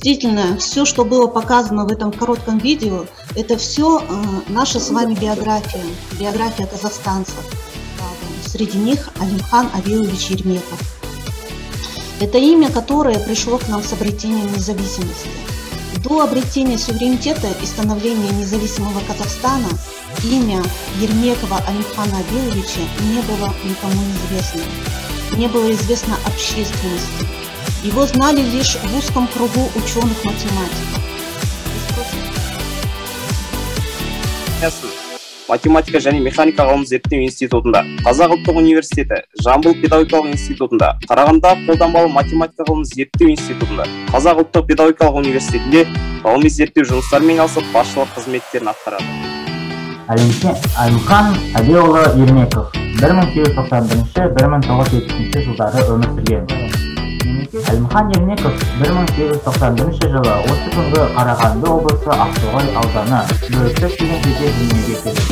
Действительно, все, что было показано в этом коротком видео, это все наша с вами биография казахстанцев. Среди них Алимхан Абилович Ермеков. Это имя, которое пришло к нам с обретением независимости. До обретения суверенитета и становления независимого Казахстана имя Ермекова Алимхана Абиловича не было никому известно. Не было известно общественности. Его знали лишь в узком кругу ученых-математиков. Математика және механика ғылым зерттеу институтында, Қазақ ұлттық университеті, Жамбыл педагогикалық институтында, Қарағанды қолданбалы математика ғылым зерттеу институтында, Қазақ ұлттық педагогикалық университетінде ғылыми зерттеу жұмыстарымен алысып, басшылық қызметтерін атқарады. Алимхан Абилұлы Ермеков 1891-1970 жылдары өмір сүрген. Алимхан Ермеков 1891 жылы осы күнгі Қарағанды облысы Ақтоғай ауданы Бөрікті деген жерде дүниеге келді.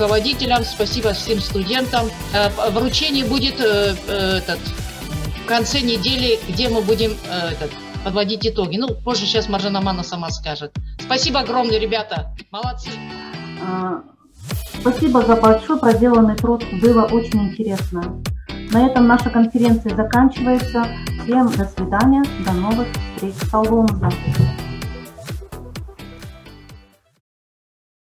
Руководителям, спасибо всем студентам. Вручение будет в конце недели, где мы будем подводить итоги. Ну, позже сейчас Маржан Амановна сама скажет. Спасибо огромное, ребята. Молодцы. Спасибо за большой проделанный труд. Было очень интересно. На этом наша конференция заканчивается. Всем до свидания. До новых встреч. Салом.